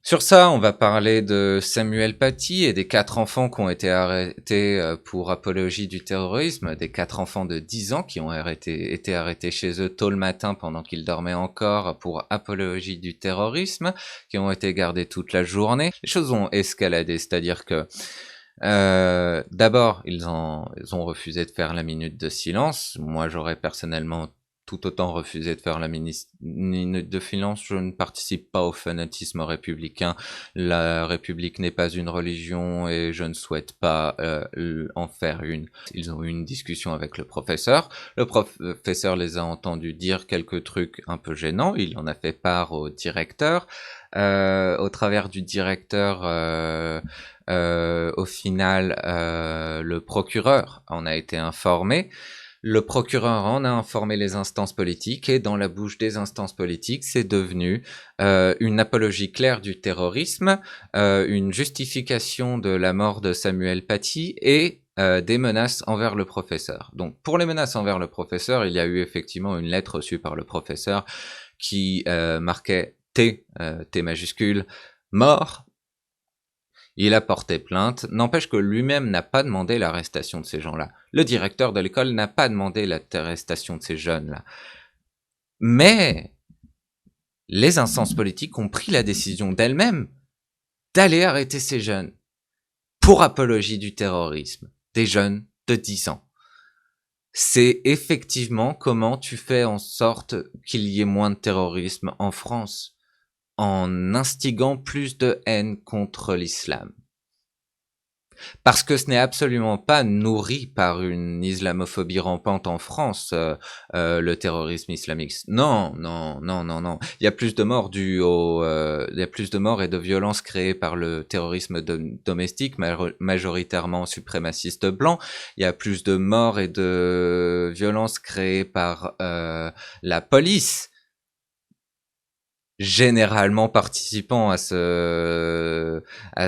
Sur ça, on va parler de Samuel Paty et des 4 enfants qui ont été arrêtés pour apologie du terrorisme, des 4 enfants de 10 ans qui ont été arrêtés chez eux tôt le matin pendant qu'ils dormaient encore pour apologie du terrorisme, qui ont été gardés toute la journée. Les choses ont escaladé, c'est-à-dire que d'abord, ils ont refusé de faire la minute de silence. Moi, j'aurais personnellement tout autant refusé de faire la minute de silence. Je ne participe pas au fanatisme républicain. La République n'est pas une religion et je ne souhaite pas en faire une. Ils ont eu une discussion avec le professeur. Le professeur les a entendus dire quelques trucs un peu gênants. Il en a fait part au directeur. Au travers du directeur, au final, le procureur en a été informé. Le procureur en a informé les instances politiques et dans la bouche des instances politiques, c'est devenu une apologie claire du terrorisme, une justification de la mort de Samuel Paty et des menaces envers le professeur. Donc pour les menaces envers le professeur, il y a eu effectivement une lettre reçue par le professeur qui marquait T, T majuscule, mort. Il a porté plainte, n'empêche que lui-même n'a pas demandé l'arrestation de ces gens-là. Le directeur de l'école n'a pas demandé l'arrestation de ces jeunes-là. Mais les instances politiques ont pris la décision d'elles-mêmes d'aller arrêter ces jeunes pour apologie du terrorisme, des jeunes de 10 ans. C'est effectivement comment tu fais en sorte qu'il y ait moins de terrorisme en France, en instigant plus de haine contre l'islam. Parce que ce n'est absolument pas nourri par une islamophobie rampante en France, le terrorisme islamique. Non, non, non, non, non. Il y a plus de morts il y a plus de morts et de violences créées par le terrorisme domestique, majoritairement suprémaciste blanc. Il y a plus de morts et de violences créées par la police, généralement participant à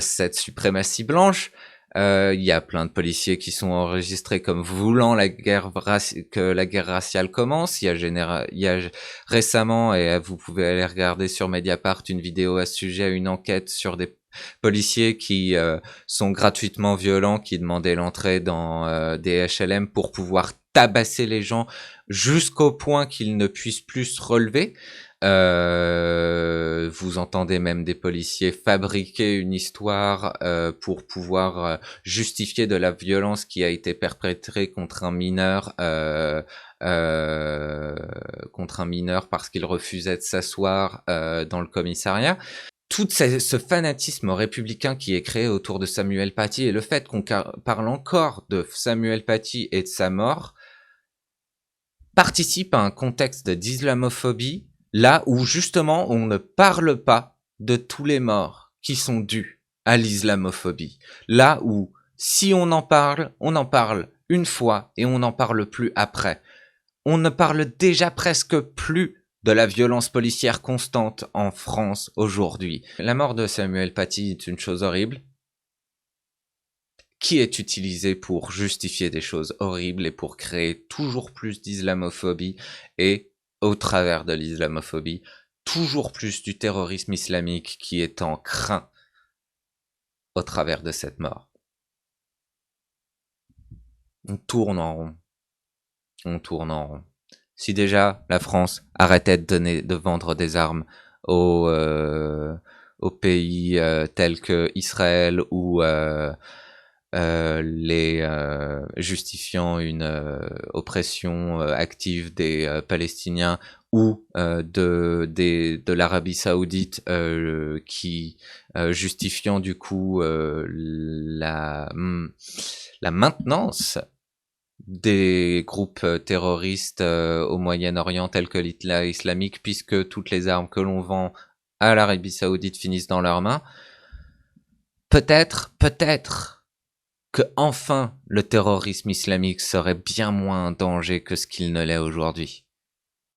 cette suprématie blanche. Il y a plein de policiers qui sont enregistrés comme voulant que la guerre raciale commence. Il y a récemment, et vous pouvez aller regarder sur Mediapart, une vidéo à ce sujet, une enquête sur des policiers qui sont gratuitement violents, qui demandaient l'entrée dans des HLM pour pouvoir tabasser les gens jusqu'au point qu'ils ne puissent plus se relever. Vous entendez même des policiers fabriquer une histoire pour pouvoir justifier de la violence qui a été perpétrée contre un mineur parce qu'il refusait de s'asseoir dans le commissariat. Tout ce fanatisme républicain qui est créé autour de Samuel Paty et le fait qu'on parle encore de Samuel Paty et de sa mort participe à un contexte d'islamophobie là où justement on ne parle pas de tous les morts qui sont dus à l'islamophobie. Là où si on en parle une fois et on n'en parle plus après. On ne parle déjà presque plus de la violence policière constante en France aujourd'hui. La mort de Samuel Paty est une chose horrible qui est utilisée pour justifier des choses horribles et pour créer toujours plus d'islamophobie et, au travers de l'islamophobie, toujours plus du terrorisme islamique qui est en craint au travers de cette mort. On tourne en rond. On tourne en rond. Si déjà la France arrêtait de vendre des armes aux pays tels que Israël ou justifiant une oppression active des Palestiniens ou de l'Arabie Saoudite qui justifiant du coup la maintenance des groupes terroristes au Moyen-Orient tels que l'État islamique, puisque toutes les armes que l'on vend à l'Arabie Saoudite finissent dans leurs mains. Peut-être que enfin le terrorisme islamique serait bien moins un danger que ce qu'il ne l'est aujourd'hui.